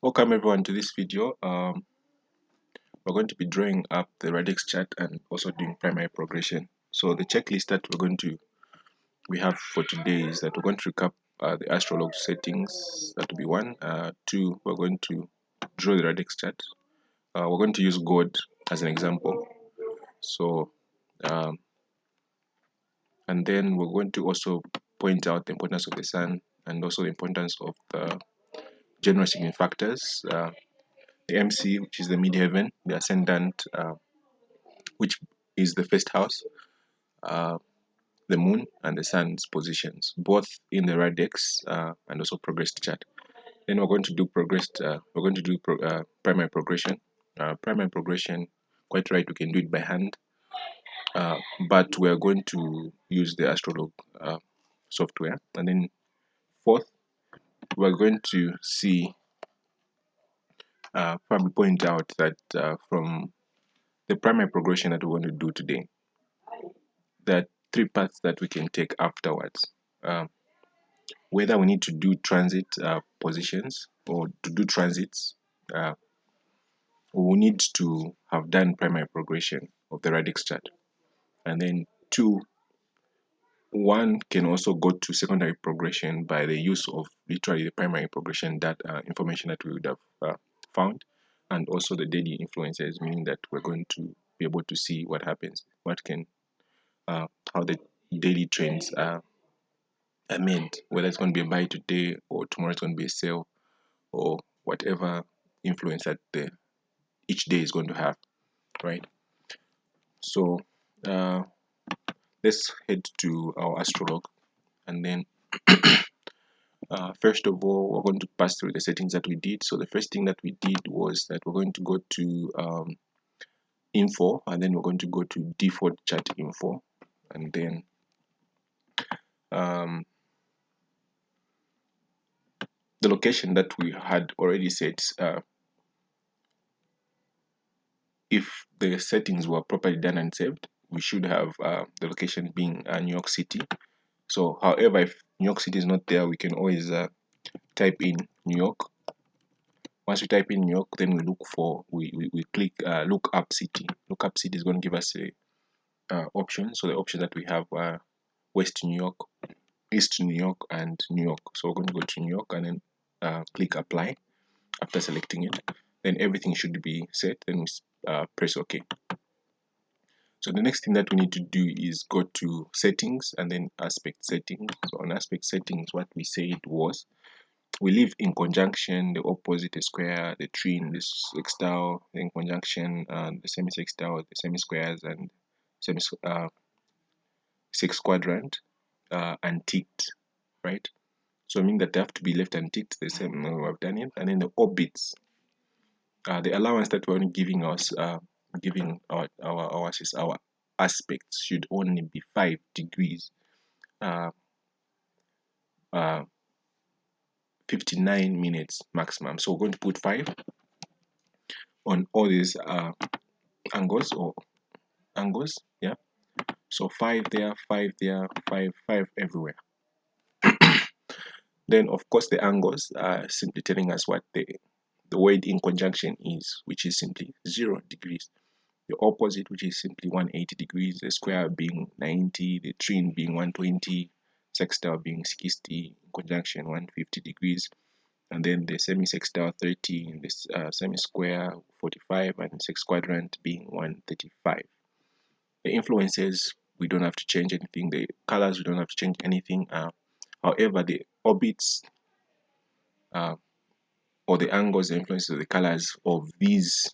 Welcome everyone to this video. We're going to be drawing up the Radix chart and also doing primary progression. So the checklist that we have for today is that we're going to recap the Astrolog settings. That will be one. Two, we're going to draw the Radix chart. We're going to use God as an example. So and then we're going to also point out the importance of the sun and also the importance of the general significant factors. The MC, which is the midheaven, the ascendant, which is the first house, uh, the moon and the sun's positions, both in the radix and also progressed chart. Then we're going to do primary progression. Primary progression, quite right, we can do it by hand, but we're going to use the Astrolog software. And then fourth, we're going to see probably point out that from the primary progression that we want to do today, there are three paths that we can take afterwards. Whether we need to do transit positions or to do transits, we need to have done primary progression of the radix chart. And then two, one can also go to secondary progression by the use of literally the primary progression information that we would have found, and also the daily influences, meaning that we're going to be able to see what happens, how the daily trends are made, whether it's going to be a buy today or tomorrow it's going to be a sell, or whatever influence that each day is going to have, right? So let's head to our Astrolog, and then first of all, we're going to pass through the settings that we did. So the first thing that we did was that we're going to go to info, and then we're going to go to default chart info, and then the location that we had already set, if the settings were properly done and saved, we should have the location being New York City. So however, if New York City is not there, we can always type in New York. Once we type in New York, then we click look up city. Look up city is going to give us a option. So the options that we have are West New York, East New York, and New York. So we're going to go to New York and then click apply. After selecting it, then everything should be set. Then we press OK. So the next thing that we need to do is go to settings and then aspect settings. So on aspect settings, what we said was we leave in conjunction, the opposite, the square, the trine, the sextile, the in conjunction, the semi-sextile, the semi-squares, and six quadrant unticked, right? So I mean that they have to be left unticked, the same we have done it. And then the orbits, the allowance that we're only giving us, giving our aspects should only be 5 degrees, 59 minutes maximum. So we're going to put 5 on all these angles, yeah. So 5 there, 5 there, 5 everywhere. Then of course the angles are simply telling us what the word in conjunction is, which is simply 0 degrees. The opposite, which is simply 180 degrees, the square being 90, the trine being 120, sextile being 60, in conjunction 150 degrees, and then the semi-sextile 30, and this semi-square 45, and six quadrant being 135. The influences, we don't have to change anything. The colors, we don't have to change anything. However, the orbits or the angles, the influences of the colors of these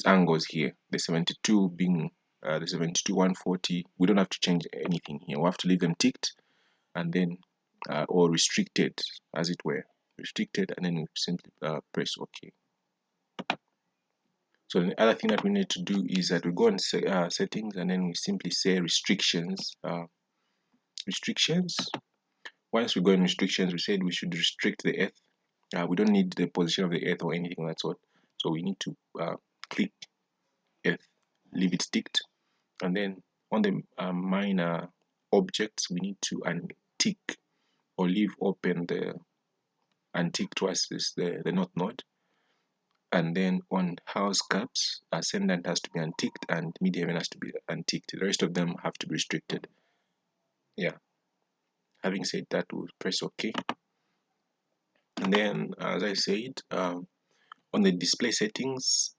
angles here, the 72 being the 72, 140, we don't have to change anything here. We have to leave them ticked and then or restricted, as it were, restricted, and then we simply press OK. So the other thing that we need to do is that we go on settings, and then we simply say restrictions. Restrictions. Once we go in restrictions, we said we should restrict the earth. We don't need the position of the earth or anything of that sort. So we need to click earth, leave it ticked, and then on the minor objects, we need to untick or leave open the unticked was is the north node. And then on house caps, ascendant has to be unticked and midheaven has to be unticked. The rest of them have to be restricted. Yeah. Having said that, we'll press OK. And then, as I said, on the display settings,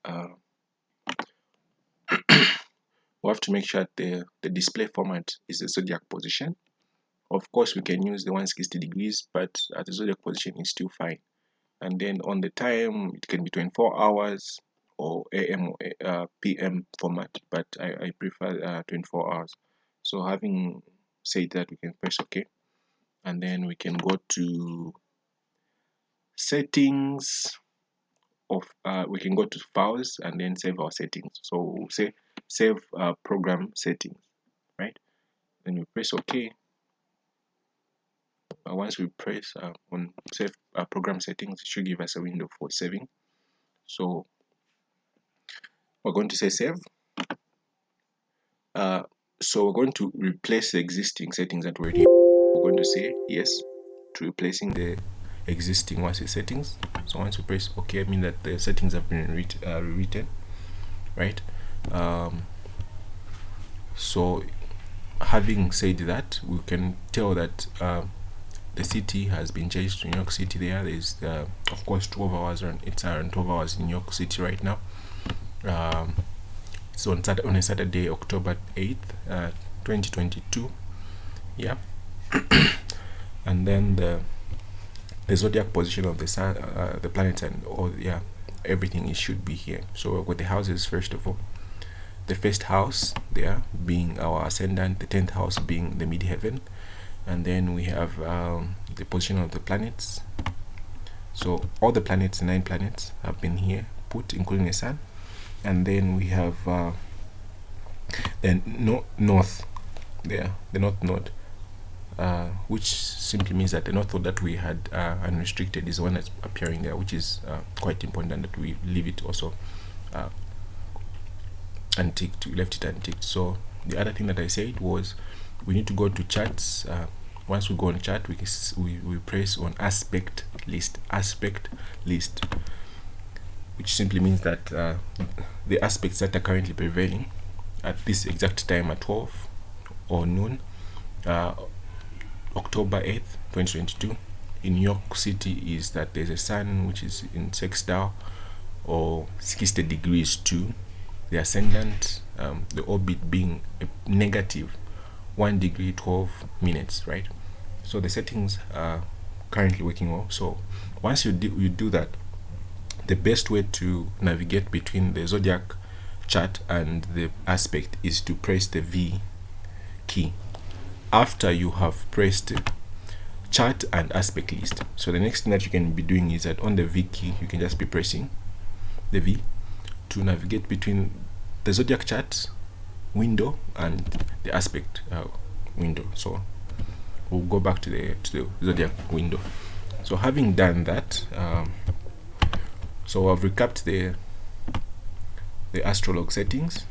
we have to make sure the display format is the zodiac position. Of course, we can use the 160 degrees, but at the zodiac position is still fine. And then on the time, it can be 24 hours or AM or PM format, but I prefer 24 hours. So having said that, we can press OK. And then we can go to settings of, we can go to files and then save our settings. So we'll say save program settings, right? Then we press OK. Once we press on save program settings, it should give us a window for saving. So we're going to say save. So we're going to replace the existing settings that we already have. We're going to say yes to replacing the existing settings. So once we press OK, I mean that the settings have been rewritten, right? So having said that, we can tell that the city has been changed to New York City. There is of course 12 hours, and it's around 12 hours in New York City right now. It's on a Saturday, October 8th, 2022. Yeah. And then the zodiac position of the sun, the planets, and all, yeah, everything should be here. So with the houses, first of all, the first house there being our ascendant, the 10th house being the midheaven, and then we have the position of the planets. So all the planets, 9 planets, have been here put, including the sun. And then we have the north there, the north node, which simply means that the north node that we had unrestricted is the one that's appearing there, which is quite important that we leave it also unticked. We left it unticked. So the other thing that I said was we need to go to charts. Once we go on chart, we press on aspect list, which simply means that the aspects that are currently prevailing at this exact time at 12 or noon, October 8th, 2022, in New York City, is that there's a sun which is in sextile or 60 degrees to the ascendant, the orbit being a negative 1 degree 12 minutes, right? So the settings are currently working well. So once you do that, the best way to navigate between the zodiac chart and the aspect is to press the V key after you have pressed chart and aspect list. So the next thing that you can be doing is that on the V key, you can just be pressing the V to navigate between the zodiac chart window and the aspect window. So we'll go back to the zodiac window. So having done that, so I've recapped the Astrolog settings.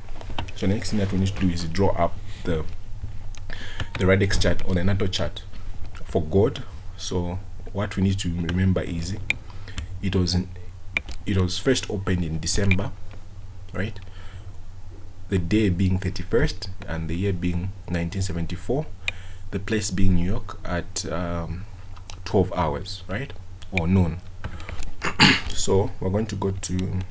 So the next thing that we need to do is draw up the Radix chart or the natal chart for God. So what we need to remember is it was first opened in December, right? The day being 31st and the year being 1974, the place being New York at 12 hours, right, or noon. So we're going to go to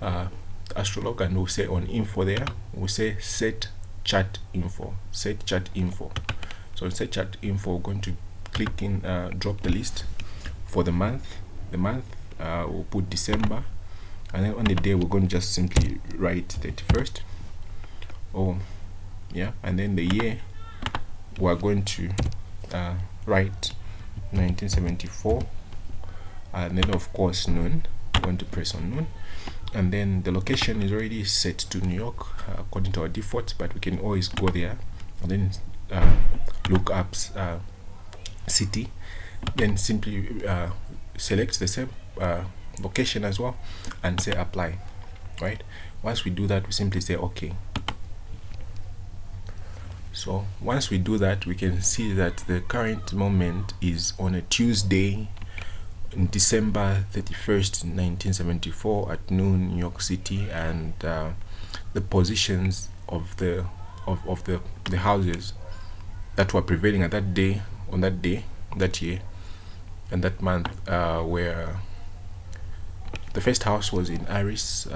Astrolog, and we'll say on info there, we'll say set chart info. So in set chart info, we're going to click in, drop the list for the month. We'll put December, and then on the day we're going to just simply write 31st. And then the year we're going to write 1974, and then of course noon. We're going to press on noon, and then the location is already set to New York according to our default, but we can always go there and then look up city, then simply select the same location as well and say apply, right? Once we do that, we simply say okay. So once we do that, we can see that the current moment is on a Tuesday, in December 31st, 1974 at noon, New York City, and the positions of the houses that were prevailing at that day, on that day, that year, and that month, were the first house was in Aries,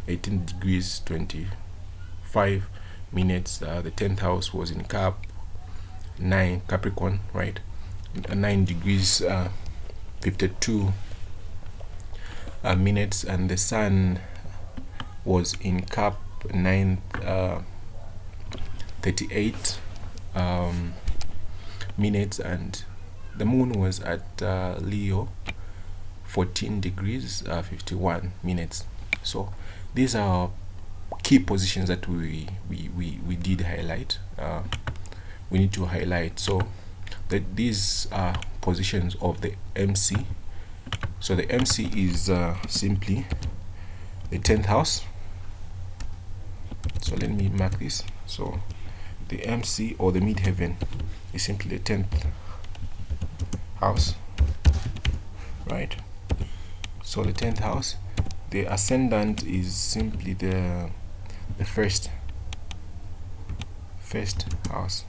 18 degrees 25 minutes. The 10th house was in Capricorn, right? 9 degrees 52 minutes, and the sun was in Cap 9 38 minutes, and the moon was at Leo 14 degrees 51 minutes. So these are key positions that we did highlight. We need to highlight, so that these are positions of the MC. So the MC is simply the 10th house. So let me mark this. So the MC, or the midheaven, is simply the 10th house, right? So the 10th house, the ascendant is simply the first house,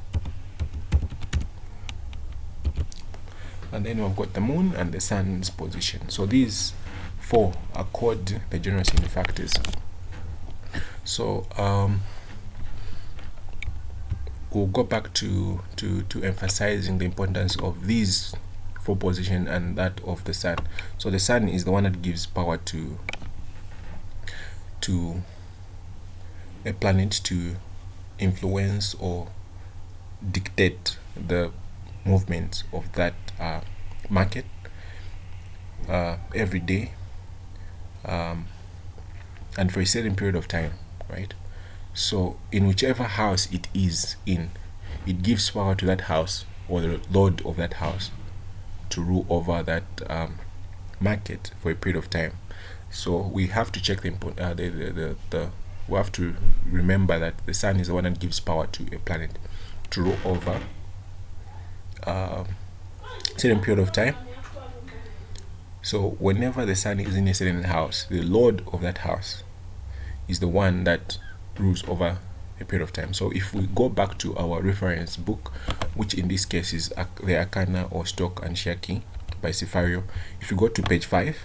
and then we've got the moon and the sun's position. So these four are called the general significant factors. So we'll go back to emphasizing the importance of these four positions and that of the sun. So the sun is the one that gives power to a planet to influence or dictate the movement of that market every day, and for a certain period of time, right? So in whichever house it is in, it gives power to that house, or the lord of that house, to rule over that market for a period of time. So we have to check we have to remember that the sun is the one that gives power to a planet to rule over a certain period of time. So whenever the sun is in a certain house, the lord of that house is the one that rules over a period of time. So if we go back to our reference book, which in this case is the Arcana or Stock and Share Key by Cefario, if you go to page 5,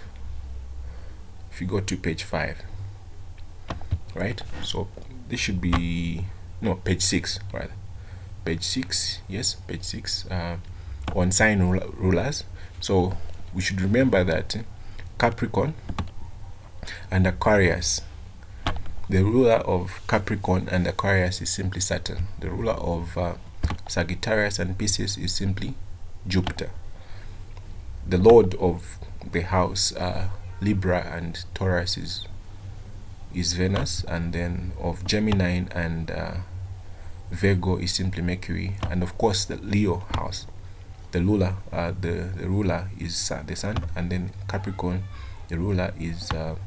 right? So this should be page 6, right? Page 6, yes, page 6, on sign rulers. So we should remember that Capricorn and Aquarius, the ruler of Capricorn and Aquarius is simply Saturn. The ruler of Sagittarius and Pisces is simply Jupiter. The lord of the house Libra and Taurus is Venus, and then of Gemini and Virgo is simply Mercury, and of course the Leo house, the ruler is the sun, and then Capricorn, the ruler is the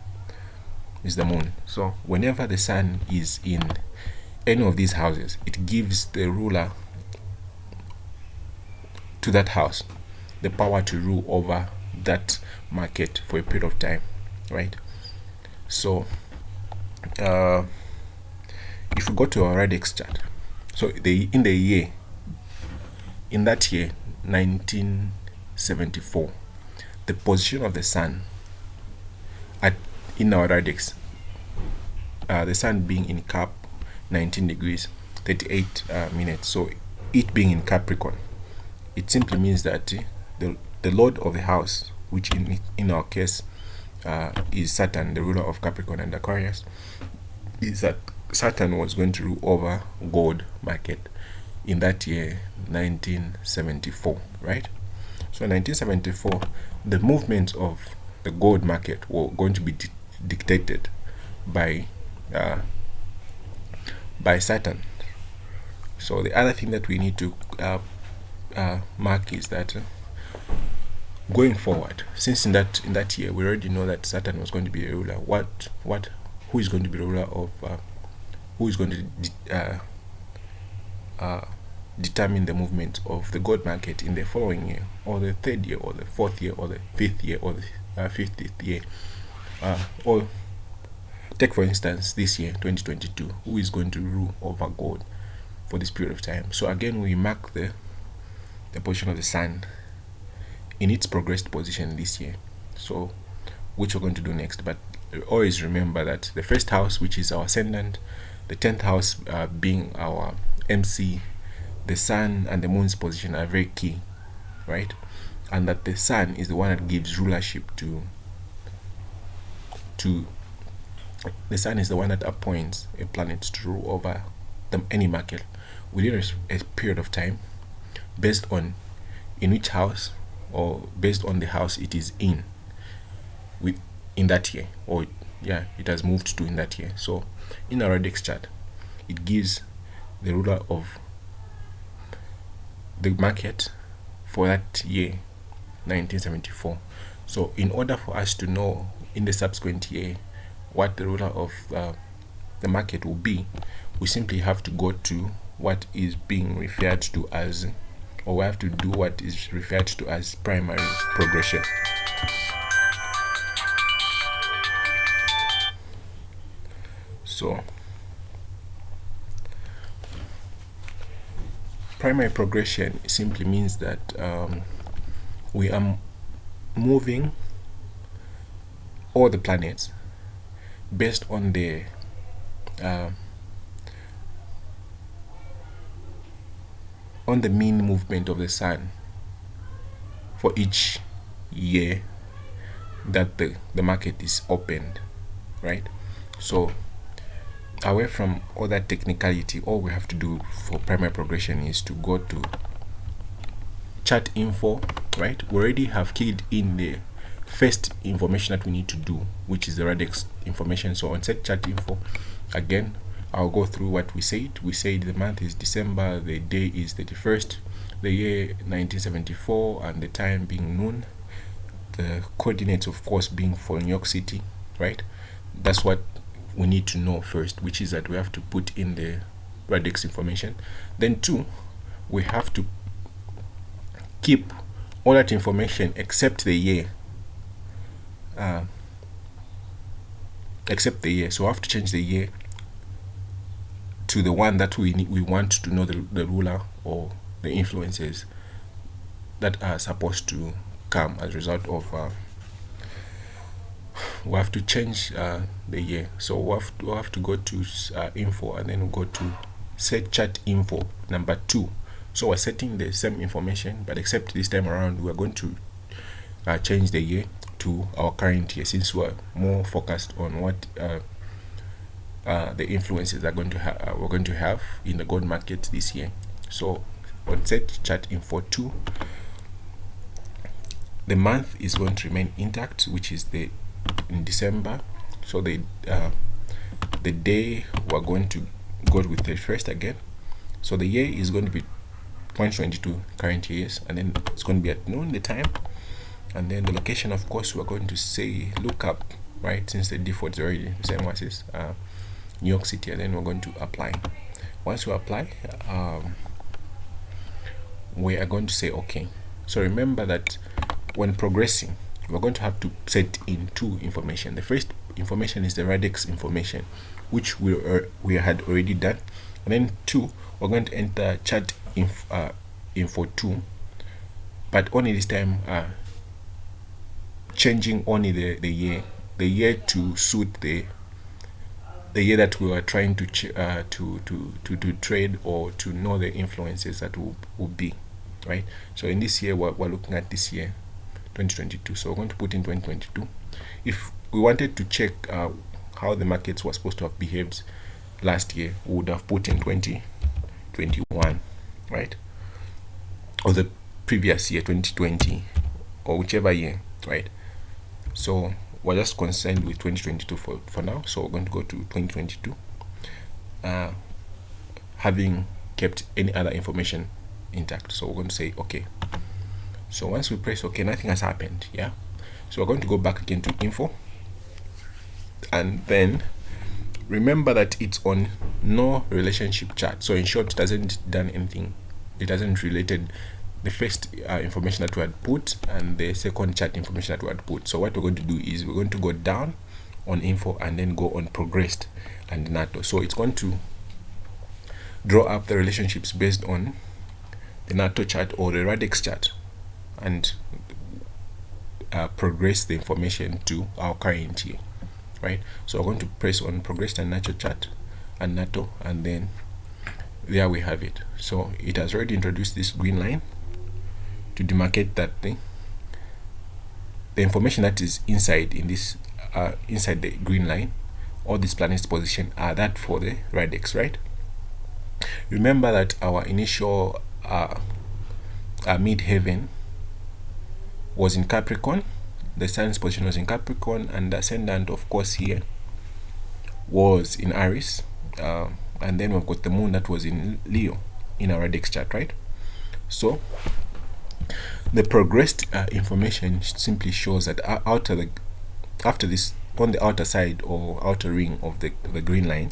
moon. So whenever the sun is in any of these houses, it gives the ruler to that house the power to rule over that market for a period of time, right? So if we go to our Radix chart, so in that year 1974, the position of the sun in our Radix, the sun being in Cap 19 degrees 38 minutes, so it being in Capricorn, it simply means that the lord of the house, which in our case is Saturn, the ruler of Capricorn and Aquarius, is that Saturn was going to rule over gold market in that year 1974, right? So in 1974, the movements of the gold market were going to be dictated by Saturn. So the other thing that we need to mark is that going forward, since in that year we already know that Saturn was going to be a ruler, who is going to be the ruler of who is going to determine the movement of the gold market in the following year, or the third year, or the fourth year, or the fifth year, or the 50th year. Or take for instance this year, 2022, who is going to rule over gold for this period of time. So again, we mark the position of the sun in its progressed position this year, so which we're going to do next. But always remember that the first house, which is our ascendant, the 10th house being our MC, the sun and the moon's position are very key, right? And that the sun is the one that gives rulership to the sun is the one that appoints a planet to rule over any market within a period of time, based on in which house, or based on the house it is in that year, or it has moved to in that year. So in our Radix chart, it gives the ruler of the market for that year, 1974. So in order for us to know in the subsequent year what the ruler of the market will be, we simply have to go to what is being referred to as, or we have to do what is referred to as primary progression. So primary progression simply means that we are moving all the planets based on the mean movement of the sun for each year that the market is opened, right? So away from all that technicality, all we have to do for primary progression is to go to chart info, right? We already have keyed in the first information that we need to do, which is the Radix information. So on set chart info, again, I'll go through what we said. We said the month is December, the day is 31st, the year 1974, and the time being noon. The coordinates, of course, being for New York City, right? That's what we need to know first, which is that we have to put in the Radix information. Then 2, we have to keep all that information except the year. So we have to change the year to the one that we want to know the ruler or the influences that are supposed to come as a result of we have to change the year. So we have to go to info, and then we'll go to set chart info number 2. So we're setting the same information, but except this time around we're going to change the year to our current year, since we're more focused on what the influences are going to we're going to have in the gold market this year. So on set chart info 2, the month is going to remain intact, which is in December. So the day we're going to go with the first again. So the year is going to be 2022 current years, and then it's going to be at noon the time. And then the location, of course, we're going to say look up, right, since the default is already the same as is New York City. And then we're going to apply. Once we apply, we are going to say okay. So remember that when progressing, we're going to have to set in 2 information. The first information is the Radix information, which we had already done. And then 2, we're going to enter chart info 2, but only this time changing only the year to suit the year that we were trying to trade or to know the influences that will be, right? So in this year, we're looking at this year, 2022. So we're going to put in 2022. If we wanted to check how the markets were supposed to have behaved last year, we would have put in 2021, right? Or the previous year, 2020, or whichever year, right? So we're just concerned with 2022 for now. So we're going to go to 2022, having kept any other information intact. So we're going to say okay. So once we press okay, nothing has happened. Yeah. So we're going to go back again to info, and then remember that it's on no relationship chart. So in short, it hasn't done anything it hasn't related the first information that we had put and the second chart information that we had put. So what we're going to do is we're going to go down on info and then go on progressed and natal. So it's going to draw up the relationships based on the natal chart or the Radix chart and progress the information to our current year, right? So we're going to press on progressed and natal chart and natal, and then there we have it. So it has already introduced this green line to demarcate that thing. The information that is inside in this inside the green line, all these planets position are that for the Radix, right? Remember that our initial midheaven was in Capricorn, the sun's position was in Capricorn, and the ascendant, of course, here was in Aries, and then we've got the moon that was in Leo in our Radix chart, right? So the progressed information simply shows that after this, on the outer side or outer ring of the green line,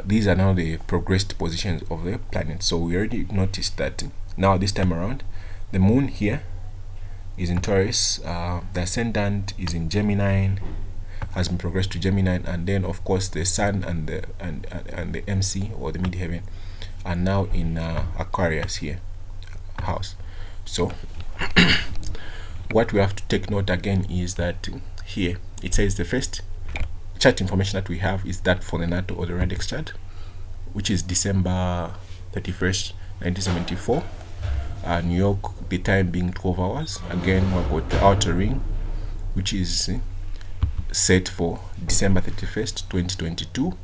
these are now the progressed positions of the planets. So we already noticed that now this time around, the moon here is in Taurus, the ascendant is in Gemini, has been progressed to Gemini, and then of course the sun and the MC or the midheaven are now in Aquarius here house. So what we have to take note again is that here it says the first chart information that we have is that for the natal or the Radix chart, which is December 31st 1974, New York, the time being 12 hours. Again, we've got the outer ring, which is set for December 31st 2022,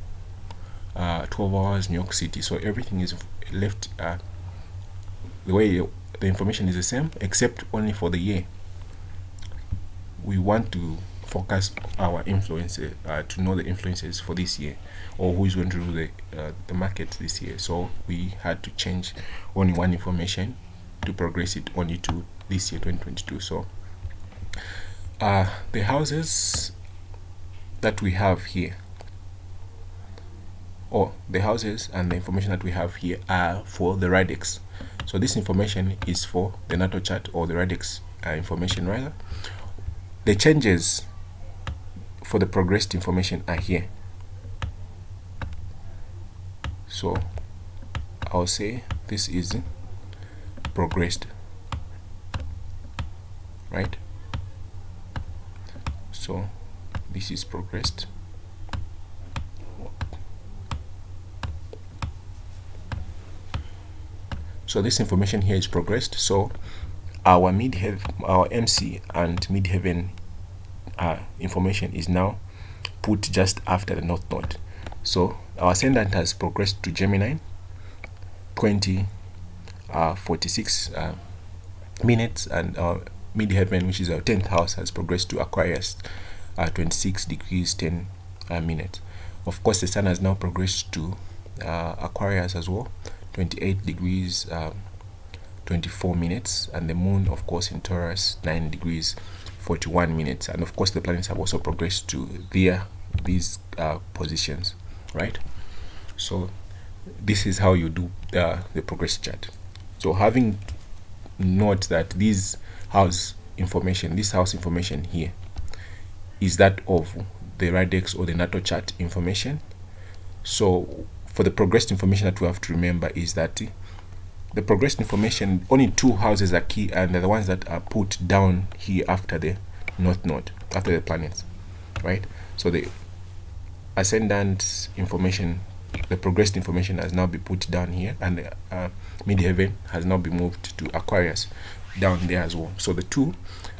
12 hours, New York City. So everything is left the way the information is the same, except only for the year. We want to focus our influences to know the influences for this year, or who is going to rule the market this year. So we had to change only one information to progress it only to this year 2022. So the houses that we have here, or the houses and the information that we have here, are for the Radix. So this information is for the natal chart or the Radix information rather. The changes for the progressed information are here. So I'll say this is progressed, right? So this is progressed. So this information here is progressed. So our midheaven, our MC and midheaven information is now put just after the north node. So our ascendant has progressed to Gemini 46 minutes, and our midheaven, which is our 10th house, has progressed to Aquarius 26 degrees 10 minutes. Of course, the sun has now progressed to Aquarius as well, 28 degrees 24 minutes, and the moon, of course, in Taurus, 9 degrees 41 minutes. And of course the planets have also progressed to these positions, right? So this is how you do the progress chart. So having note that this house information here is that of the Radix or the natal chart information. So for the progressed information that we have to remember is that the progressed information, only two houses are key, and they're the ones that are put down here after the north node, after the planets, right? So the ascendant information, the progressed information, has now been put down here, and the midheaven has now been moved to Aquarius down there as well. So the two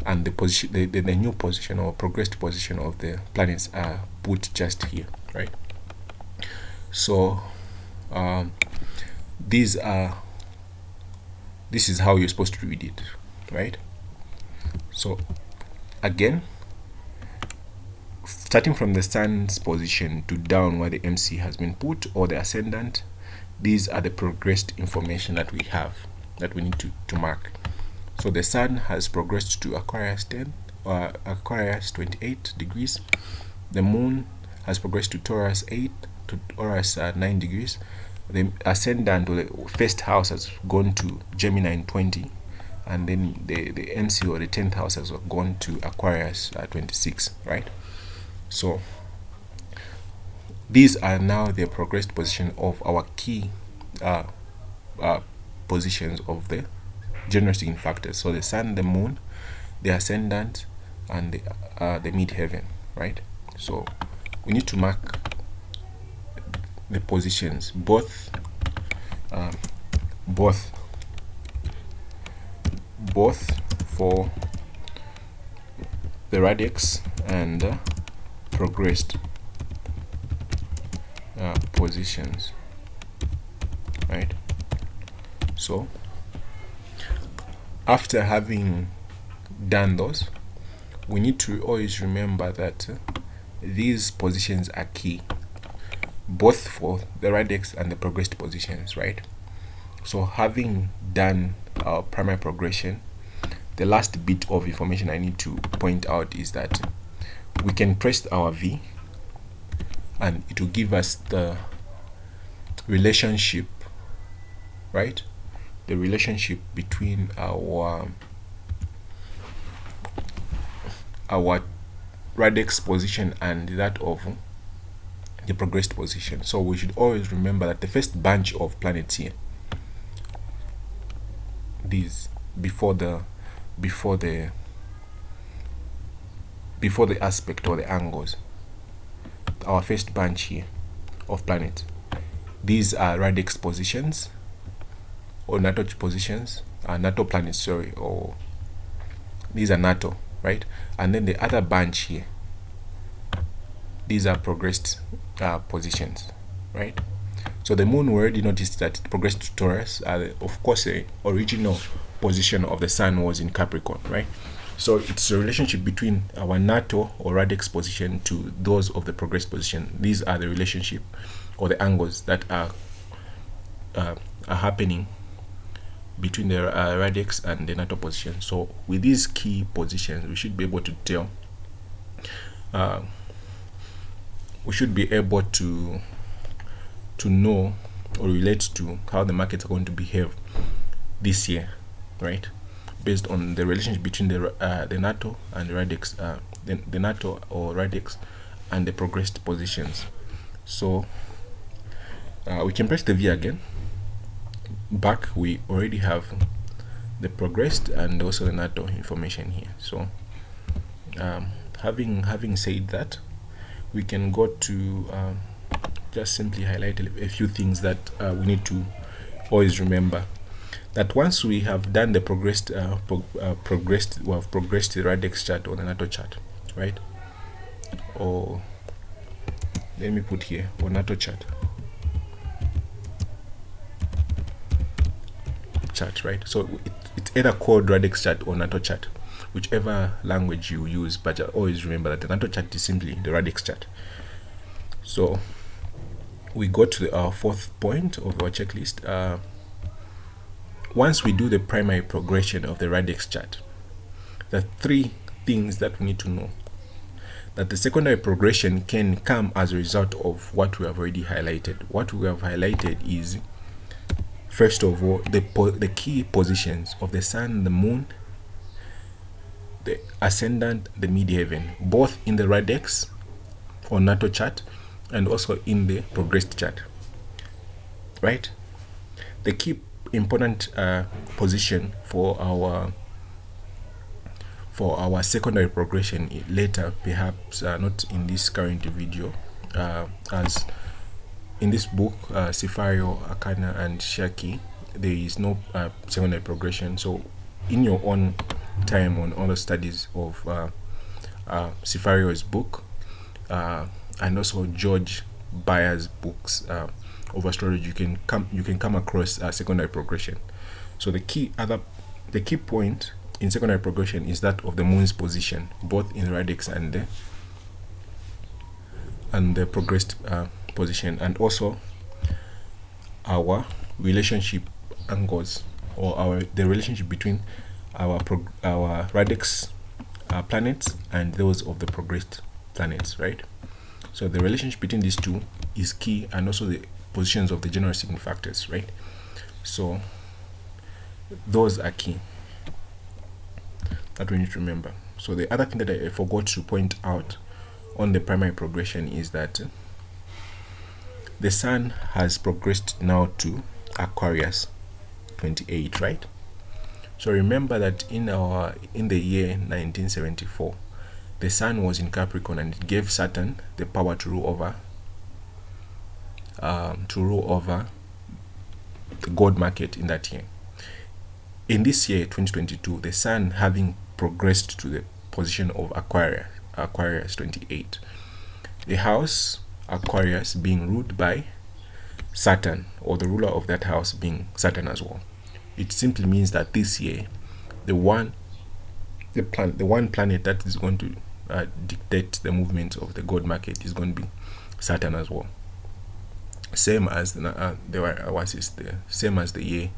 and the position, the new position or progressed position of the planets are put just here, right? So this is how you're supposed to read it, right? So again, starting from the sun's position to down where the MC has been put, or the ascendant, these are the progressed information that we have, that we need to mark. So the sun has progressed to Aquarius 10, Aquarius 28 degrees. The moon has progressed to Taurus 8, to Taurus 9 degrees. the ascendant or the first house has gone to Gemini in 20, and then the NC or the 10th house has gone to Aquarius at 26, right? So these are now the progressed position of our key positions of the general sign factors. So the sun, the moon, the ascendant, and the midheaven, right? So we need to mark the positions both for the radix and progressed positions, right? So after having done those, we need to always remember that these positions are key both for the radix and the progressed positions, right? So having done our primary progression, the last bit of information I need to point out is that we can press our V and it will give us the relationship, right? The relationship between our radix position and that of the progressed position. So we should always remember that the first bunch of planets here, these before the aspect or the angles, our first bunch here of planets, these are radix positions or natal positions, natal planets, sorry, or these are natal, right? And then the other bunch here, these are progressed positions, right? So the moon, we already noticed that it progressed to Taurus. Of course, the original position of the sun was in Capricorn, right? So it's a relationship between our natal or radix position to those of the progressed position. These are the relationship or the angles that are happening between the radix and the natal position. So with these key positions, we should be able to tell. We should be able to know or relate to how the markets are going to behave this year, right? Based on the relationship between the natal and the radix, the natal or radix and the progressed positions. So we can press the V again. Back, we already have the progressed and also the natal information here. So having said that, we can go to just simply highlight a few things that we need to always remember. That once we have done the progressed the radix chart or the natal chart, right? Or let me put here, or natal chart, right? So it's either called radix chart or natal chart, whichever language you use, but always remember that the natal chart is simply the radix chart. So we go to our fourth point of our checklist. Once we do the primary progression of the radix chart, there are three things that we need to know. That the secondary progression can come as a result of what we have already highlighted. What we have highlighted is, first of all, the key positions of the sun, the moon, the ascendant, the midheaven, both in the radix or natal chart and also in the progressed chart, right? The key important position for our secondary progression later, perhaps not in this current video, as in this book, Sifario, Akana, and Shaki, there is no secondary progression. So in your own time on other studies of Sifario's book and also George Bayer's books of astrology, you can come across secondary progression. So the key point in secondary progression is that of the moon's position, both in radix and the progressed position, and also our relationship angles, or the relationship between our radix planets and those of the progressed planets, right? So the relationship between these two is key, and also positions of the general sign factors, right? So those are key that we need to remember. So the other thing that I forgot to point out on the primary progression is that the sun has progressed now to Aquarius 28, right? So remember that in the year 1974, the sun was in Capricorn, and it gave Saturn the power to rule over the gold market in that year. In this year 2022, the sun having progressed to the position of Aquarius 28, the house Aquarius being ruled by Saturn, or the ruler of that house being Saturn as well. It simply means that this year the one planet that is going to dictate the movement of the gold market is going to be Saturn as well. Same as the year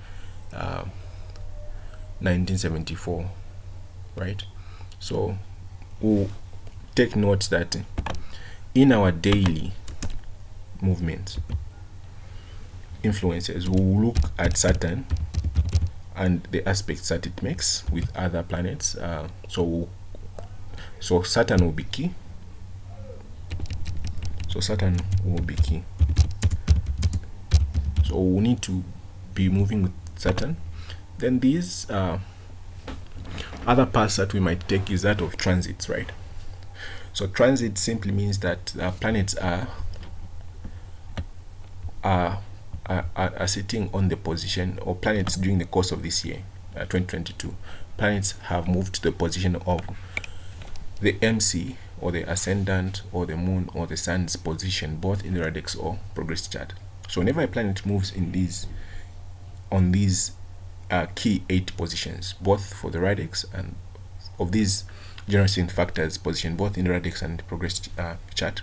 1974, right? So we'll take note that in our daily movements influences, we'll look at Saturn and the aspects that it makes with other planets. So Saturn will be key. So we need to be moving with Saturn. Then these other paths that we might take is that of transits, right? So transit simply means that planets are sitting on the position, or planets during the course of this year 2022, planets have moved to the position of the MC, or the ascendant, or the moon, or the sun's position, both in the radix or progress chart. So whenever a planet moves on these key 8 positions, both for the radix and of these general sign factors position, both in the radix and progress chart,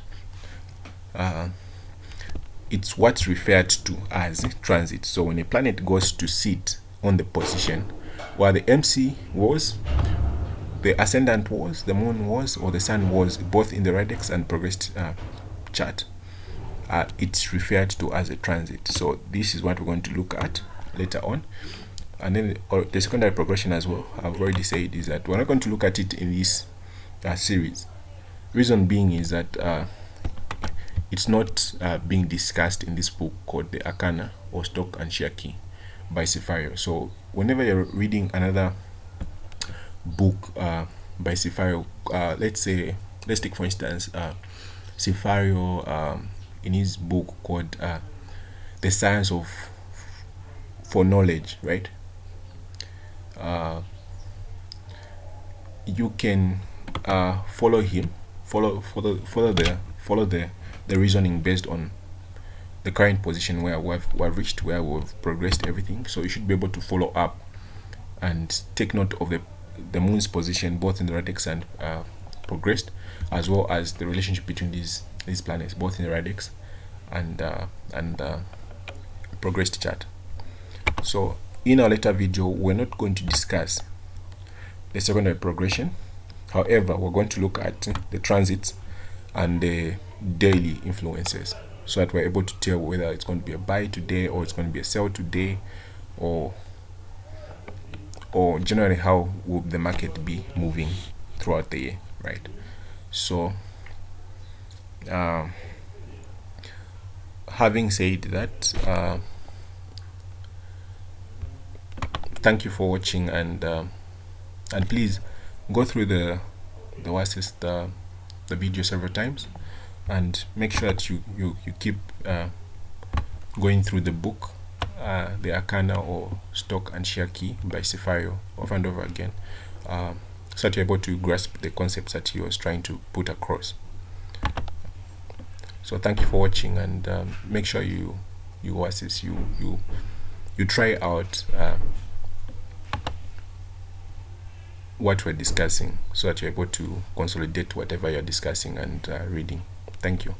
it's what's referred to as transit. So when a planet goes to sit on the position where the MC was, the ascendant was, the moon was, or the sun was, both in the radix and progress chart, it's referred to as a transit. So this is what we're going to look at later on. And then the secondary progression as well, I've already said, is that we're not going to look at it in this series. Reason being is that it's not being discussed in this book called the Arcana or Stock and Share Key by Cefario. So whenever you're reading another book by Cefario, let's take for instance Cefario in his book called The Science of Foreknowledge, right? You can follow him, follow the reasoning based on the current position where we've reached, where we've progressed everything. So you should be able to follow up and take note of the moon's position, both in the radix and progressed, as well as the relationship between these planets, both in the radix and progressed chart. So in our later video, we're not going to discuss the secondary progression. However, we're going to look at the transits and the daily influences, so that we're able to tell whether it's going to be a buy today, or it's going to be a sell today, or generally how will the market be moving throughout the year, right? So having said that, thank you for watching, and please go through the video several times, and make sure that you keep going through the book, the Arcana or Stock and Share Key by Cefario, over and over again, so that you're able to grasp the concepts that he was trying to put across. So thank you for watching, and make sure you try out what we're discussing, so that you're able to consolidate whatever you're discussing and reading. Thank you.